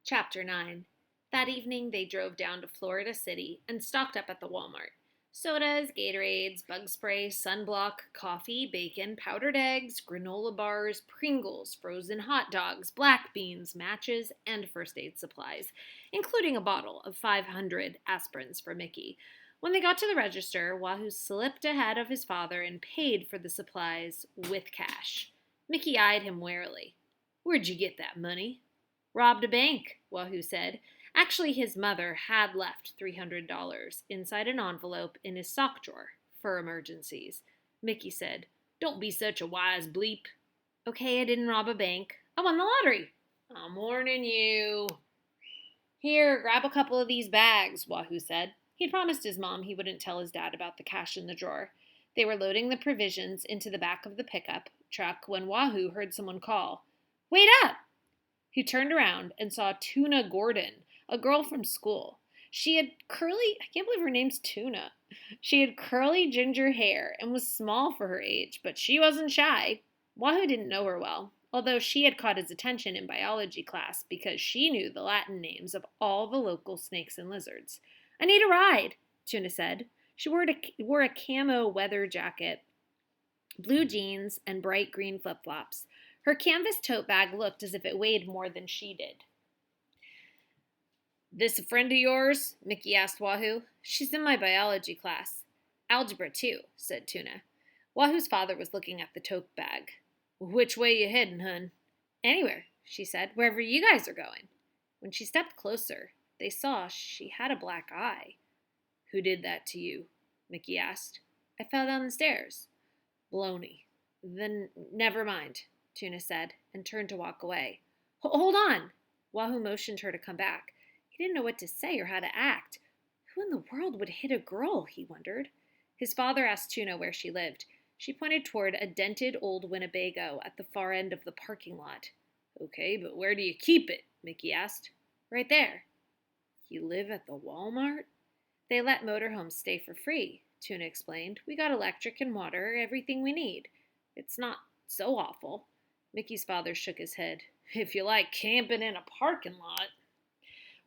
Chapter 9. That evening, they drove down to Florida City and stocked up at the Walmart. Sodas, Gatorades, bug spray, sunblock, coffee, bacon, powdered eggs, granola bars, Pringles, frozen hot dogs, black beans, matches, and first aid supplies, including a bottle of 500 aspirins for Mickey. When they got to the register, Wahoo slipped ahead of his father and paid for the supplies with cash. Mickey eyed him warily. "Where'd you get that money?" "Robbed a bank," Wahoo said. Actually, his mother had left $300 inside an envelope in his sock drawer for emergencies. Mickey said, "Don't be such a wise bleep." "Okay, I didn't rob a bank. I won the lottery." "I'm warning you." "Here, grab a couple of these bags," Wahoo said. He'd promised his mom he wouldn't tell his dad about the cash in the drawer. They were loading the provisions into the back of the pickup truck when Wahoo heard someone call, "Wait up!" He turned around and saw Tuna Gordon, a girl from school. She had I can't believe her name's Tuna. She had curly ginger hair and was small for her age, but she wasn't shy. Wahoo didn't know her well, although she had caught his attention in biology class because she knew the Latin names of all the local snakes and lizards. "I need a ride," Tuna said. She wore a camo weather jacket, blue jeans, and bright green flip-flops. Her canvas tote bag looked as if it weighed more than she did. "This a friend of yours?" Mickey asked Wahoo. "She's in my biology class." "Algebra, too," said Tuna. Wahoo's father was looking at the tote bag. "Which way you headin', hun?" "Anywhere," she said. "Wherever you guys are going." When she stepped closer, they saw she had a black eye. "Who did that to you?" Mickey asked. "I fell down the stairs." "Baloney." "Then never mind," Tuna said, and turned to walk away. "Hold on!" Wahoo motioned her to come back. He didn't know what to say or how to act. Who in the world would hit a girl, he wondered. His father asked Tuna where she lived. She pointed toward a dented old Winnebago at the far end of the parking lot. "Okay, but where do you keep it?" Mickey asked. "Right there." "You live at the Walmart?" "They let motorhomes stay for free," Tuna explained. "We got electric and water, everything we need. It's not so awful." Mickey's father shook his head. "If you like camping in a parking lot."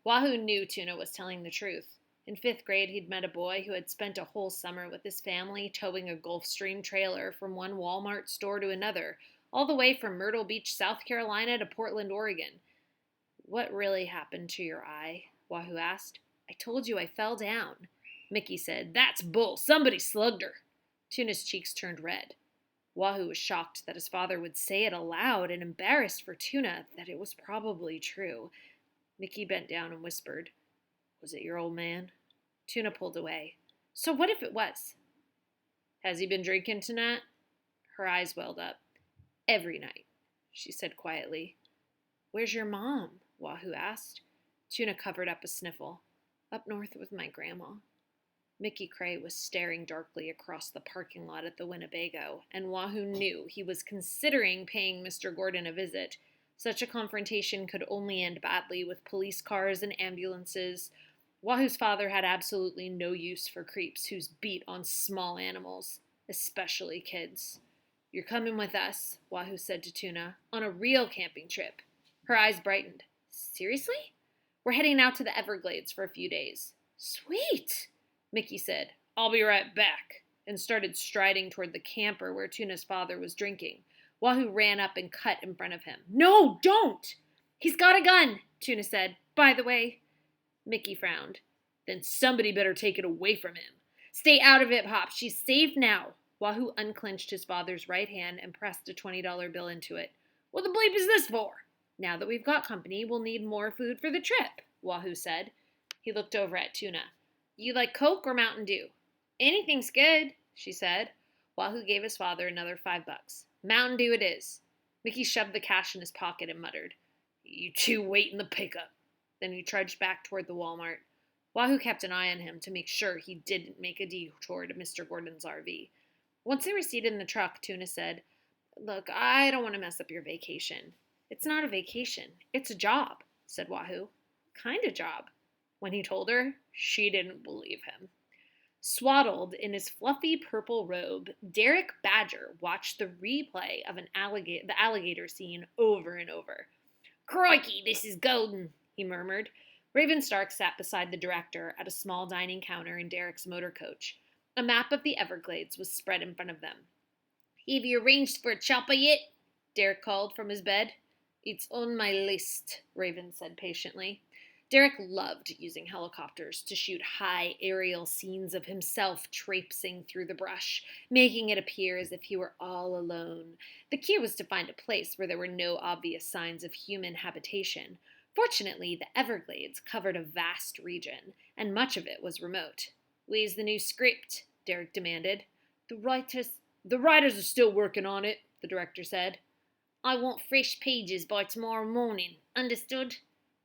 Wahoo knew Tuna was telling the truth. In 5th grade, he'd met a boy who had spent a whole summer with his family towing a Gulfstream trailer from one Walmart store to another, all the way from Myrtle Beach, South Carolina to Portland, Oregon. "What really happened to your eye?" Wahoo asked. "I told you I fell down." Mickey said, "That's bull. Somebody slugged her." Tuna's cheeks turned red. Wahoo was shocked that his father would say it aloud and embarrassed for Tuna that it was probably true. Mickey bent down and whispered, "Was it your old man?" Tuna pulled away. "So what if it was?" "Has he been drinking tonight?" Her eyes welled up. "Every night," she said quietly. "Where's your mom?" Wahoo asked. Tuna covered up a sniffle. "Up north with my grandma." Mickey Cray was staring darkly across the parking lot at the Winnebago, and Wahoo knew he was considering paying Mr. Gordon a visit. Such a confrontation could only end badly with police cars and ambulances. Wahoo's father had absolutely no use for creeps who's beat on small animals, especially kids. "You're coming with us," Wahoo said to Tuna, "on a real camping trip." Her eyes brightened. "Seriously?" "We're heading out to the Everglades for a few days." "Sweet," Mickey said. "I'll be right back," and started striding toward the camper where Tuna's father was drinking. Wahoo ran up and cut in front of him. "No, don't!" "He's got a gun," Tuna said. "By the way." Mickey frowned. "Then somebody better take it away from him." "Stay out of it, Pop. She's safe now." Wahoo unclenched his father's right hand and pressed a $20 bill into it. "What the bleep is this for?" "Now that we've got company, we'll need more food for the trip," Wahoo said. He looked over at Tuna. "You like Coke or Mountain Dew?" "Anything's good," she said. Wahoo gave his father another $5. "Mountain Dew it is." Mickey shoved the cash in his pocket and muttered, "You two wait in the pickup." Then he trudged back toward the Walmart. Wahoo kept an eye on him to make sure he didn't make a detour to Mr. Gordon's RV. Once they were seated in the truck, Tuna said, "Look, I don't want to mess up your vacation." "It's not a vacation. It's a job," said Wahoo. "Kind of job." When he told her, she didn't believe him. Swaddled in his fluffy purple robe, Derek Badger watched the replay of the alligator scene over and over. "Crikey, this is golden," he murmured. Raven Stark sat beside the director at a small dining counter in Derek's motor coach. A map of the Everglades was spread in front of them. "Have you arranged for a chopper yet?" Derek called from his bed. "It's on my list," Raven said patiently. Derek loved using helicopters to shoot high aerial scenes of himself traipsing through the brush, making it appear as if he were all alone. The key was to find a place where there were no obvious signs of human habitation. Fortunately, the Everglades covered a vast region, and much of it was remote. "Where's the new script?" Derek demanded. The writers are still working on it," the director said. "I want fresh pages by tomorrow morning. Understood?"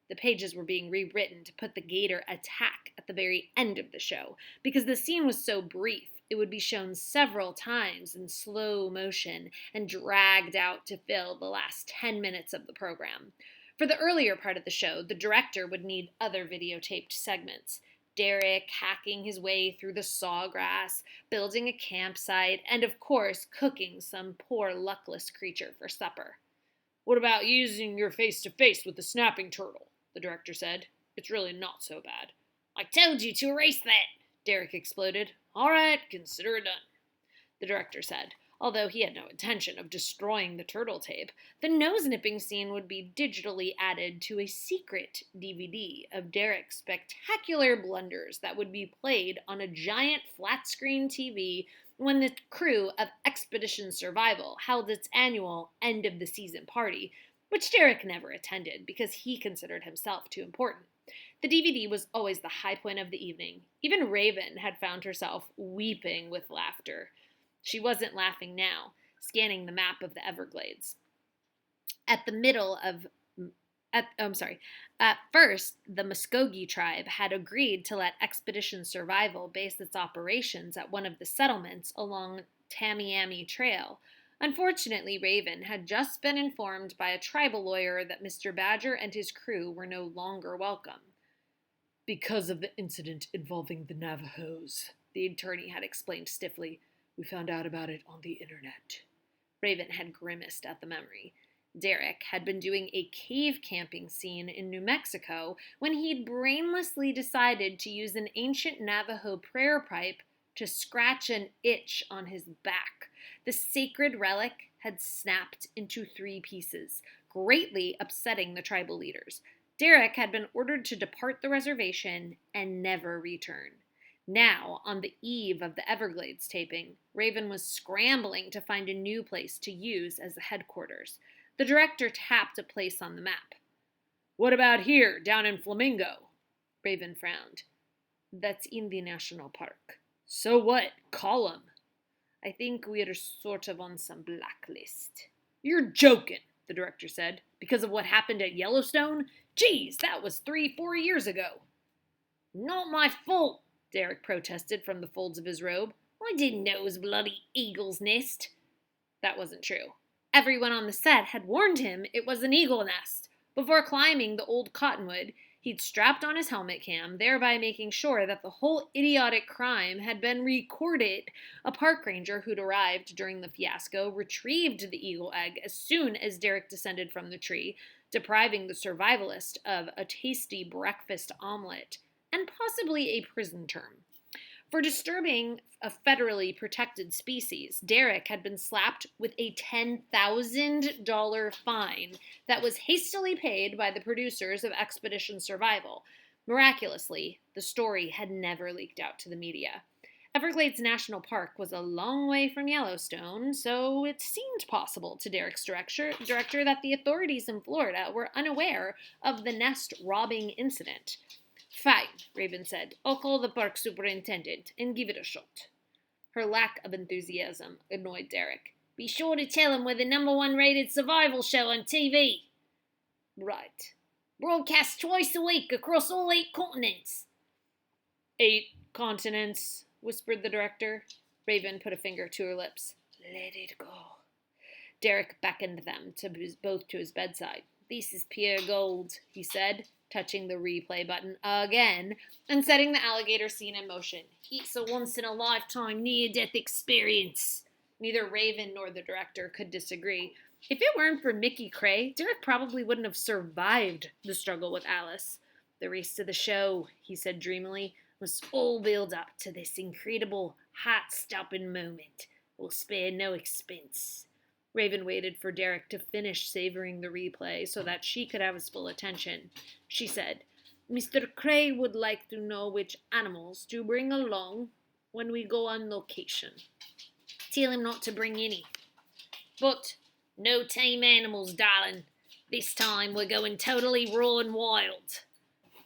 The pages were being rewritten to put the gator attack at the very end of the show, because the scene was so brief it would be shown several times in slow motion and dragged out to fill the last 10 minutes of the program. For the earlier part of the show, the director would need other videotaped segments. Derek hacking his way through the sawgrass, building a campsite, and of course cooking some poor luckless creature for supper. "What about using your face-to-face with the snapping turtle?" the director said. "It's really not so bad." "I told you to erase that," Derek exploded. "All right, consider it done," the director said. Although he had no intention of destroying the turtle tape, the nose-nipping scene would be digitally added to a secret DVD of Derek's spectacular blunders that would be played on a giant flat-screen TV when the crew of Expedition Survival held its annual end-of-the-season party, which Derek never attended because he considered himself too important. The DVD was always the high point of the evening. Even Raven had found herself weeping with laughter. She wasn't laughing now, scanning the map of the Everglades. At first, the Muskogee tribe had agreed to let Expedition Survival base its operations at one of the settlements along Tamiami Trail. Unfortunately, Raven had just been informed by a tribal lawyer that Mr. Badger and his crew were no longer welcome. "Because of the incident involving the Navajos," the attorney had explained stiffly. "We found out about it on the internet." Raven had grimaced at the memory. Derek had been doing a cave camping scene in New Mexico when he'd brainlessly decided to use an ancient Navajo prayer pipe to scratch an itch on his back. The sacred relic had snapped into 3 pieces, greatly upsetting the tribal leaders. Derek had been ordered to depart the reservation and never return. Now, on the eve of the Everglades taping, Raven was scrambling to find a new place to use as the headquarters. The director tapped a place on the map. "What about here, down in Flamingo?" Raven frowned. "That's in the national park." "So what? Call 'em." "I think we're sort of on some blacklist." "You're joking," the director said. "Because of what happened at Yellowstone? Geez, that was 3-4 years ago." "Not my fault," Derek protested from the folds of his robe. "I didn't know it was a bloody eagle's nest." That wasn't true. Everyone on the set had warned him it was an eagle nest. Before climbing the old cottonwood, he'd strapped on his helmet cam, thereby making sure that the whole idiotic crime had been recorded. A park ranger who'd arrived during the fiasco retrieved the eagle egg as soon as Derek descended from the tree, depriving the survivalist of a tasty breakfast omelet and possibly a prison term. For disturbing a federally protected species, Derek had been slapped with a $10,000 fine that was hastily paid by the producers of Expedition Survival. Miraculously, the story had never leaked out to the media. Everglades National Park was a long way from Yellowstone, so it seemed possible to Derek's director that the authorities in Florida were unaware of the nest robbing incident. "Fine," Raven said. "I'll call the park superintendent and give it a shot." Her lack of enthusiasm annoyed Derek. "Be sure to tell him we're the #1 rated survival show on TV." "Right." "Broadcast twice a week across all 8 continents." "8 continents," whispered the director. Raven put a finger to her lips. "Let it go." Derek beckoned them both to his bedside. "This is pure gold," he said, touching the replay button again and setting the alligator scene in motion. "It's a once-in-a-lifetime near-death experience." Neither Raven nor the director could disagree. If it weren't for Mickey Cray, Derek probably wouldn't have survived the struggle with Alice. The race to the show, he said dreamily, was all built up to this incredible, heart-stopping moment. We'll spare no expense. Raven waited for Derek to finish savoring the replay so that she could have his full attention. She said, Mr. Cray would like to know which animals to bring along when we go on location. Tell him not to bring any. But no tame animals, darling. This time we're going totally raw and wild.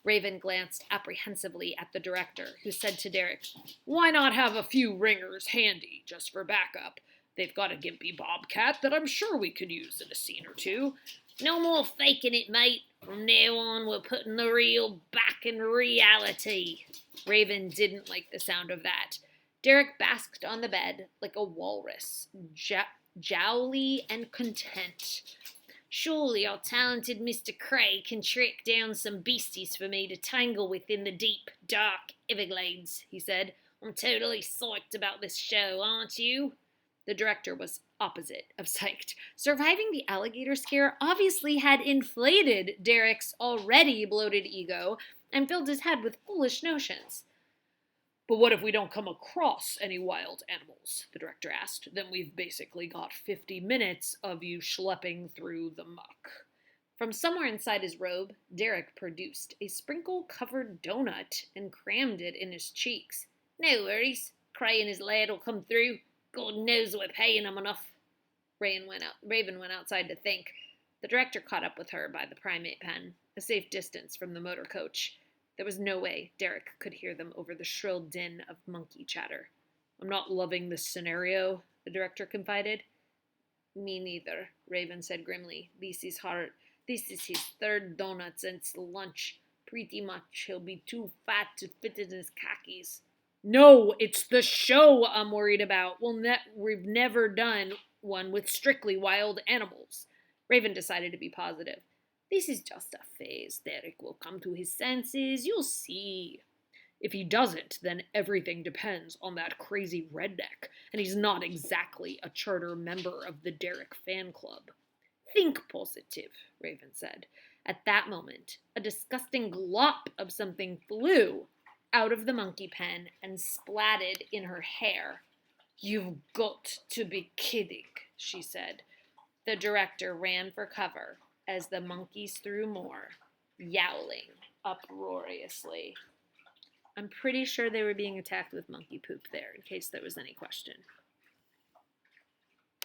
Raven glanced apprehensively at the director, who said to Derek, Why not have a few ringers handy, just for backup? They've got a gimpy bobcat that I'm sure we could use in a scene or two. No more faking it, mate. From now on, we're putting the real back in reality. Raven didn't like the sound of that. Derek basked on the bed like a walrus, jowly and content. Surely our talented Mr. Cray can track down some beasties for me to tangle with in the deep, dark Everglades, he said. I'm totally psyched about this show, aren't you? The director was opposite of psyched. Surviving the alligator scare obviously had inflated Derek's already bloated ego and filled his head with foolish notions. But what if we don't come across any wild animals? The director asked. Then we've basically got 50 minutes of you schlepping through the muck. From somewhere inside his robe, Derek produced a sprinkle-covered donut and crammed it in his cheeks. No worries. Cray and his lad will come through. God knows we're paying them enough. Raven went outside to think. The director caught up with her by the primate pen, a safe distance from the motor coach. There was no way Derek could hear them over the shrill din of monkey chatter. I'm not loving this scenario, the director confided. Me neither, Raven said grimly. This is his third donut since lunch. Pretty much he'll be too fat to fit in his khakis. No, it's the show I'm worried about. We've never done one with strictly wild animals. Raven decided to be positive. This is just a phase. Derek will come to his senses. You'll see. If he doesn't, then everything depends on that crazy redneck, and he's not exactly a charter member of the Derek fan club. Think positive, Raven said. At that moment, a disgusting glop of something flew out of the monkey pen and splatted in her hair. You've got to be kidding, she said. The director ran for cover as the monkeys threw more, yowling uproariously. I'm pretty sure they were being attacked with monkey poop there, in case there was any question.